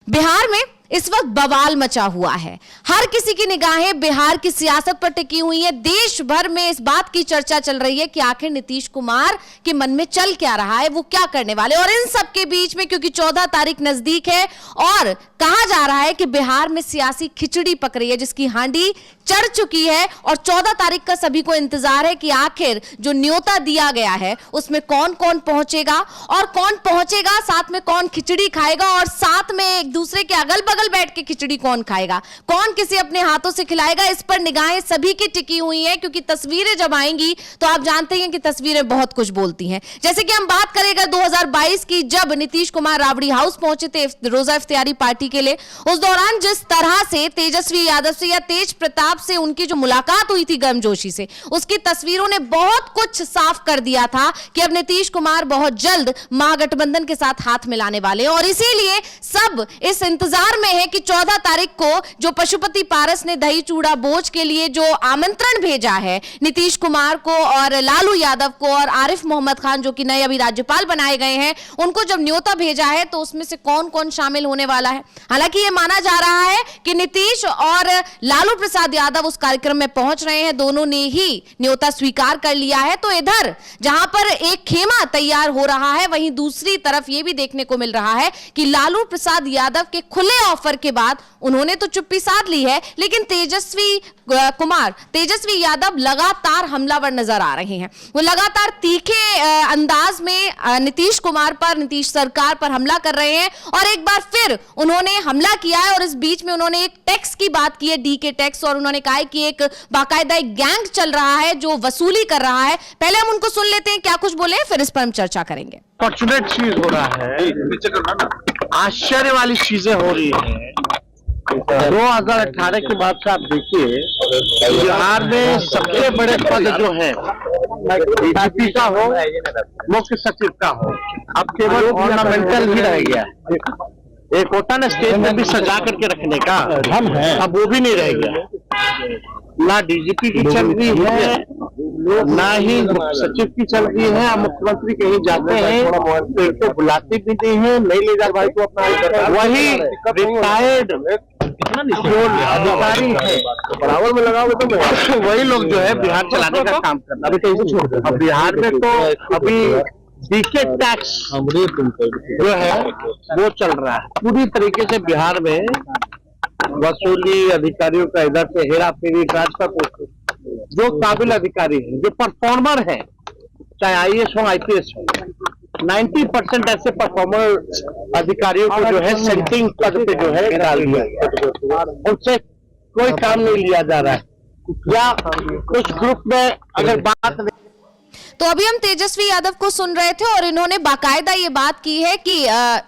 बिहार में इस वक्त बवाल मचा हुआ है। हर किसी की निगाहें बिहार की सियासत पर टिकी हुई है। देश भर में इस बात की चर्चा चल रही है कि आखिर नीतीश कुमार के मन में चल क्या रहा है, वो क्या करने वाले। और इन सब के बीच में क्योंकि 14 तारीख नजदीक है और कहा जा रहा है कि बिहार में सियासी खिचड़ी पक रही है, जिसकी हांडी चढ़ चुकी है और 14 तारीख का सभी को इंतजार है कि आखिर जो न्योता दिया गया है उसमें कौन कौन पहुंचेगा और कौन पहुंचेगा, साथ में कौन खिचड़ी खाएगा और साथ में एक दूसरे के अगल बगल बैठ के खिचड़ी कौन खाएगा, कौन किसी अपने हाथों से खिलाएगा। इस पर निगाहें सभी की टिकी हुई हैं क्योंकि तस्वीरें जब आएंगी तो आप जानते हैं कि तस्वीरें बहुत कुछ बोलती हैं। जैसे कि हम बात करेंगे 2022 की, जब नीतीश कुमार राबड़ी हाउस पहुंचे थे रोजा इफ्तियारी पार्टी के लिए, उस दौरान जिस तरह से तेजस्वी यादव से या तेज प्रताप से उनकी जो मुलाकात हुई थी गर्मजोशी से, उसकी तस्वीरों ने बहुत कुछ साफ कर दिया था कि अब नीतीश कुमार बहुत जल्द महागठबंधन के साथ हाथ मिलाने वाले हैं। और इसीलिए सब इस इंतजार में है कि 14 तारीख को जो पशुपति पारस ने दही चूड़ा बोझ के लिए जो आमंत्रण भेजा है नीतीश कुमार को और लालू यादव को और आरिफ मोहम्मद खान जो कि नए अभी राज्यपाल बनाए गए हैं, उनको जब न्योता भेजा है तो उसमें से कौन कौन शामिल होने वाला है। हालांकि यह माना जा रहा है कि नीतीश और लालू प्रसाद यादव उस कार्यक्रम में पहुंच रहे हैं, दोनों ने ही न्योता स्वीकार कर लिया है। तो इधर जहां पर एक खेमा तैयार हो रहा है, वहीं दूसरी तरफ यह भी देखने को मिल रहा है कि लालू प्रसाद यादव के खुले ऑफर के बाद उन्होंने तो चुप्पी साध ली है, लेकिन तेजस्वी यादव लगातार हमलावर नजर आ रहे हैं। वो लगातार तीखे अंदाज में नीतीश कुमार पर, नीतीश सरकार पर हमला कर रहे हैं और एक बार फिर उन्होंने हमला किया है। और इस बीच में उन्होंने एक टैक्स की बात की है, डीके टैक्स, और उन्होंने कहा है कि एक बाकायदा एक गैंग चल रहा है जो वसूली कर रहा है। पहले हम उनको सुन लेते हैं क्या कुछ बोले, फिर इस पर हम चर्चा करेंगे। फॉर्चुनेट चीज हो रहा है, आश्चर्य वाली चीजें हो रही है। 2018 के बाद से आप देखिए बिहार में सबसे बड़े पद जो है डीजीपी का हो, मुख्य सचिव का हो, अब केवल ऑर्नामेंटल ही रह गया है। एक होता ना स्टेज में भी सजा करके रखने का, हम है, अब वो भी नहीं रह गया। ना डीजीपी की चल रही है, ना ही मुख्य सचिव की चल रही है। मुख्यमंत्री कहीं जाते हैं तो एक तो बुलाते भी नहीं है, नहीं ले जा भाई को अपना, वही रिटायर्ड जो अधिकारी है बराबर में लगाओगे तो वही लोग जो है बिहार चलाने का काम करना। अब बिहार में तो अभी डीके टैक्स जो है वो चल रहा है पूरी तरीके से। बिहार में वसूली, अधिकारियों का इधर से हेरा फेरी, ट्रांसफर, जो काबिल अधिकारी है, जो परफॉर्मर है, चाहे आईएएस हो आईपीएस हो, 90% ऐसे परफॉर्मर अधिकारियों को जो है सेंटिंग पद पे जो है डाल दिया गया, उनसे कोई काम नहीं लिया जा रहा है। या कुछ ग्रुप में अगर बात तो अभी हम तेजस्वी यादव को सुन रहे थे और इन्होंने बाकायदा ये बात की है कि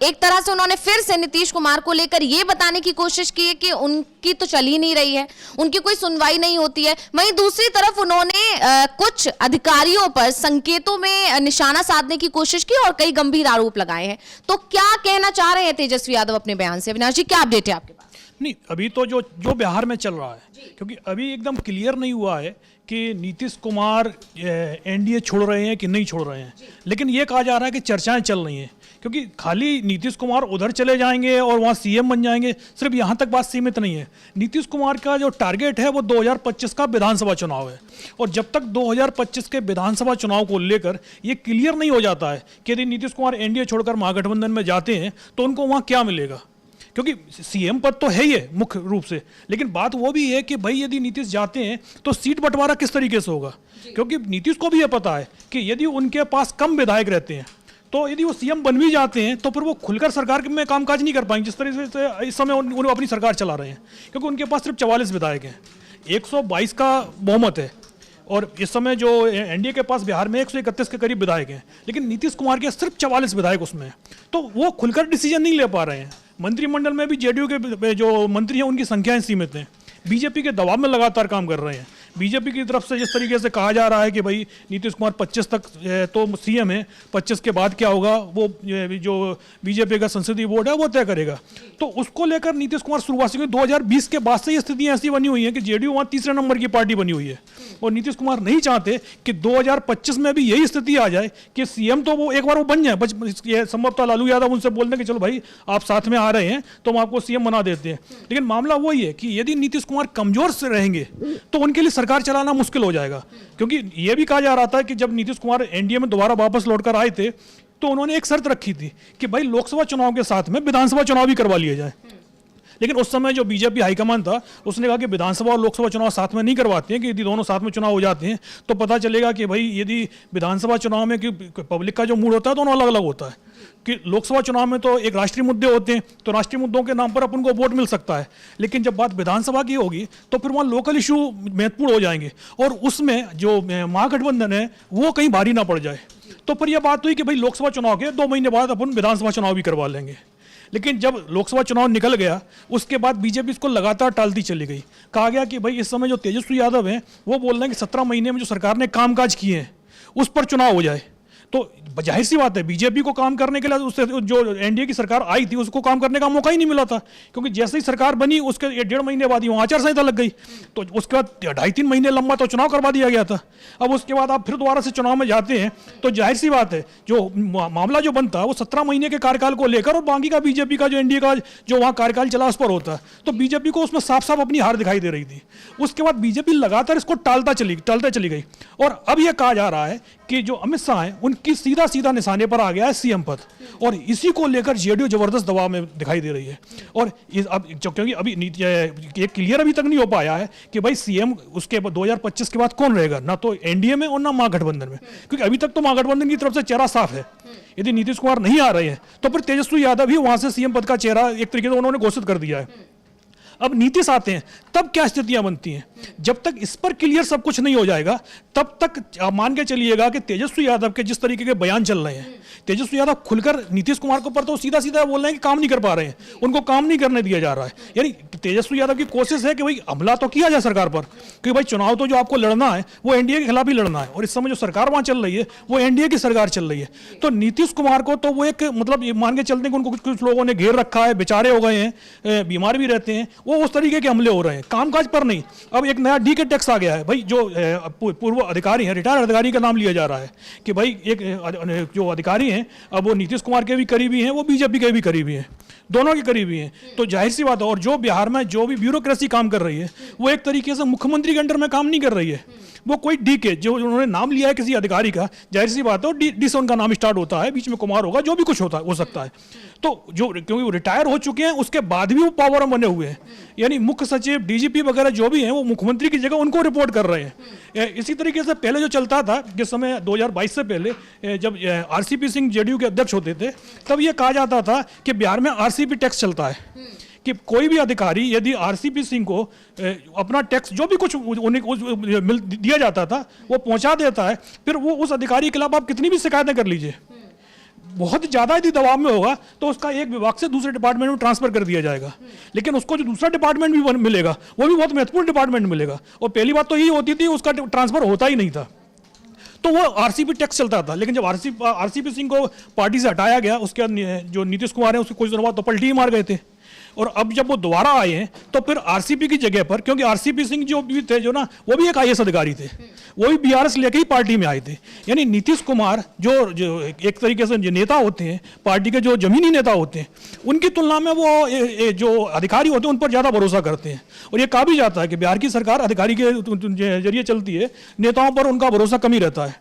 एक तरह से उन्होंने फिर से नीतीश कुमार को लेकर ये बताने की कोशिश की है कि उनकी तो चल ही नहीं रही है, उनकी कोई सुनवाई नहीं होती है। वहीं दूसरी तरफ उन्होंने कुछ अधिकारियों पर संकेतों में निशाना साधने की कोशिश की और कई गंभीर आरोप लगाए हैं। तो क्या कहना चाह रहे हैं तेजस्वी यादव अपने बयान से? अविनाश जी, क्या अपडेट है आपके पास? नहीं, अभी तो जो बिहार में चल रहा है, क्योंकि अभी एकदम क्लियर नहीं हुआ है कि नीतीश कुमार एनडीए छोड़ रहे हैं कि नहीं छोड़ रहे हैं, लेकिन ये कहा जा रहा है कि चर्चाएं चल रही हैं। क्योंकि खाली नीतीश कुमार उधर चले जाएंगे और वहाँ सीएम बन जाएंगे, सिर्फ यहाँ तक बात सीमित नहीं है। नीतीश कुमार का जो टारगेट है वो 2025 का विधानसभा चुनाव है, और जब तक 2025 के विधानसभा चुनाव को लेकर ये क्लियर नहीं हो जाता है कि यदि नीतीश कुमार एनडीए छोड़कर महागठबंधन में जाते हैं तो उनको वहाँ क्या मिलेगा। क्योंकि सीएम पद तो है ही है मुख्य रूप से, लेकिन बात वो भी है कि भाई यदि नीतीश जाते हैं तो सीट बंटवारा किस तरीके से होगा। क्योंकि नीतीश को भी ये पता है कि यदि उनके पास कम विधायक रहते हैं तो यदि वो सीएम बन भी जाते हैं तो फिर वो खुलकर सरकार में कामकाज नहीं कर पाएंगे, जिस तरीके से इस समय उन्हें अपनी सरकार चला रहे हैं। क्योंकि उनके पास सिर्फ 44 विधायक हैं, 122 का बहुमत है, और इस समय जो एनडीए के पास बिहार में 131 के करीब विधायक हैं, लेकिन नीतीश कुमार के सिर्फ 44 विधायक उसमें हैं। तो वो खुलकर डिसीजन नहीं ले पा रहे हैं। मंत्रिमंडल में भी जेडीयू के जो मंत्री हैं उनकी संख्याएं सीमित हैं, बीजेपी के दबाव में लगातार काम कर रहे हैं। बीजेपी की तरफ से जिस तरीके से कहा जा रहा है कि भाई नीतीश कुमार 25 तक तो सीएम है, 25 के बाद क्या होगा वो जो बीजेपी का संसदीय बोर्ड है वो तय करेगा। तो उसको लेकर नीतीश कुमार शुरुआत से 2020 के बाद से ये स्थितियां ऐसी बनी हुई हैं कि जेडीयू वहाँ तीसरे नंबर की पार्टी बनी हुई है, और नीतीश कुमार नहीं चाहते कि 2025 में भी यही स्थिति आ जाए कि सीएम तो वो एक बार वो बन जाए। संभवतः लालू यादव उनसे बोल दें कि चलो भाई आप साथ में आ रहे हैं तो हम आपको सीएम बना देते हैं, लेकिन मामला वही है कि यदि नीतीश कुमार कमजोर से रहेंगे तो उनके लिए सरकार चलाना मुश्किल हो जाएगा। क्योंकि यह भी कहा जा रहा था कि जब नीतीश कुमार एनडीए में दोबारा वापस लौटकर आए थे तो उन्होंने एक शर्त रखी थी कि भाई लोकसभा चुनाव के साथ में विधानसभा चुनाव भी करवा लिए जाए। लेकिन उस समय जो बीजेपी हाईकमान था उसने कहा कि विधानसभा और लोकसभा चुनाव साथ में नहीं करवाते हैं, कि यदि दोनों साथ में चुनाव हो जाते हैं तो पता चलेगा कि भाई यदि विधानसभा चुनाव में कि पब्लिक का जो मूड होता है दोनों अलग अलग होता है, कि लोकसभा चुनाव में तो एक राष्ट्रीय मुद्दे होते हैं तो राष्ट्रीय मुद्दों के नाम पर अपन को वोट मिल सकता है, लेकिन जब बात विधानसभा की होगी तो फिर वहाँ लोकल इशू महत्वपूर्ण हो जाएंगे और उसमें जो महागठबंधन है वो कहीं भारी ना पड़ जाए। तो फिर यह बात हुई कि भाई लोकसभा चुनाव के 2 महीने बाद अपन विधानसभा चुनाव भी करवा लेंगे। लेकिन जब लोकसभा चुनाव निकल गया उसके बाद बीजेपी इसको लगातार टालती चली गई। कहा गया कि भाई इस समय जो तेजस्वी यादव हैं वो बोल रहे हैं कि 17 महीने में जो सरकार ने कामकाज किए हैं उस पर चुनाव हो जाए। तो जाहिर सी बात है बीजेपी को काम करने के लिए उससे जो एनडीए की सरकार आई थी उसको काम करने का मौका ही नहीं मिला था, क्योंकि जैसे ही सरकार बनी उसके 1.5 महीने बाद ही वहाँ आचार संहिता लग गई, तो उसके बाद 2.5-3 महीने लंबा तो चुनाव करवा दिया गया था। अब उसके बाद आप फिर दोबारा से चुनाव में जाते हैं तो जाहिर सी बात है जो मामला जो बनता है वो 17 महीने के कार्यकाल को लेकर और बाकी का बीजेपी का जो एनडीए का जो वहाँ कार्यकाल चला उस पर होता है। तो बीजेपी को उसमें साफ साफ अपनी हार दिखाई दे रही थी। उसके बाद बीजेपी लगातार इसको टालते चली गई और अब यह कहा जा रहा है कि जो अमित शाह हैं उनकी सीधा निशाने पर आ गया है सीएम पद, और इसी को लेकर जेडीयू जबरदस्त दबाव में दिखाई दे रही है। और अब क्योंकि अभी एक क्लियर अभी तक नहीं हो पाया है कि भाई सीएम उसके 2025 के बाद कौन रहेगा, ना तो एनडीए में और ना महागठबंधन में, क्योंकि अभी तक तो महागठबंधन की तरफ से चेहरा साफ है। यदि नीतीश कुमार नहीं आ रहे हैं तो फिर तेजस्वी यादव ही वहां से सीएम पद का चेहरा एक तरीके से उन्होंने घोषित कर दिया है। अब नीतीश आते हैं तब क्या स्थितियां बनती हैं, जब तक इस पर क्लियर सब कुछ नहीं हो जाएगा तब तक आप मान के चलिएगा कि तेजस्वी यादव के जिस तरीके के बयान चल रहे हैं, तेजस्वी यादव खुलकर नीतीश कुमार के ऊपर तो सीधा बोल रहे हैं कि काम नहीं कर पा रहे हैं, उनको काम नहीं करने दिया जा रहा है। यानी तेजस्वी यादव की कोशिश है कि भाई हमला तो किया जाए सरकार पर, क्योंकि भाई चुनाव तो जो आपको लड़ना है वो एनडीए के खिलाफ ही लड़ना है, और इस समय जो सरकार वहां चल रही है वो एनडीए की सरकार चल रही है। तो नीतीश कुमार को तो वो एक मतलब मान के चलते हैं कि उनको कुछ लोगों ने घेर रखा है, बेचारे हो गए हैं, बीमार भी रहते हैं, वो उस तरीके के हमले हो रहे हैं, कामकाज पर नहीं। अब एक नया डी के टैक्स आ गया है भाई, जो पूर्व अधिकारी हैं, रिटायर्ड अधिकारी का नाम लिया जा रहा है कि भाई एक जो अधिकारी हैं अब वो नीतीश कुमार के भी करीबी हैं, वो बीजेपी के भी करीबी हैं, दोनों के करीबी हैं। तो जाहिर सी बात है, और जो बिहार में जो भी ब्यूरोक्रेसी काम कर रही है वो एक तरीके से मुख्यमंत्री के अंडर में काम नहीं कर रही है। वो कोई डी के जो उन्होंने नाम लिया है किसी अधिकारी का, जाहिर सी बात है डी से उनका नाम स्टार्ट होता है, बीच में कुमार होगा, जो भी कुछ होता है हो सकता है। तो जो क्योंकि वो रिटायर हो चुके हैं उसके बाद भी वो पावर में बने हुए हैं, यानी मुख्य सचिव डीजीपी वगैरह जो भी हैं वो मुख्यमंत्री की जगह उनको रिपोर्ट कर रहे हैं। इसी तरीके से पहले जो चलता था, जिस समय 2022 से पहले जब आरसीपी सिंह जेडीयू के अध्यक्ष होते थे तब ये कहा जाता था कि बिहार में आरसीपी टैक्स चलता है, कि कोई भी अधिकारी यदि आरसीपी सिंह को अपना टैक्स जो भी कुछ उन्हें दिया जाता था वो पहुंचा देता है, फिर वो उस अधिकारी के खिलाफ आप कितनी भी शिकायतें कर लीजिए, बहुत ज़्यादा यदि दबाव में होगा तो उसका एक विभाग से दूसरे डिपार्टमेंट में ट्रांसफर कर दिया जाएगा। लेकिन उसको जो दूसरा डिपार्टमेंट भी मिलेगा वो भी बहुत महत्वपूर्ण डिपार्टमेंट मिलेगा, और पहली बात तो यही होती थी उसका ट्रांसफर होता ही नहीं था, तो वो आरसीपी टैक्स चलता था। लेकिन जब आरसीपी सिंह को पार्टी से हटाया गया उसके बाद जो नीतीश कुमार है उसके कुछ दिनों बाद तो पलटी ही मार गए थे, और अब जब वो दोबारा आए हैं तो फिर आरसीपी की जगह पर, क्योंकि आरसीपी सिंह जो भी थे जो ना वो भी एक आईएएस अधिकारी थे, वो भी बीआरएस लेके ही पार्टी में आए थे। यानी नीतीश कुमार जो एक तरीके से जो नेता होते हैं पार्टी के, जो जमीनी नेता होते हैं, उनकी तुलना में वो जो अधिकारी होते हैं उन पर ज़्यादा भरोसा करते हैं। और ये कहा भी जाता है कि बिहार की सरकार अधिकारी के जरिए चलती है, नेताओं पर उनका भरोसा कम ही रहता है।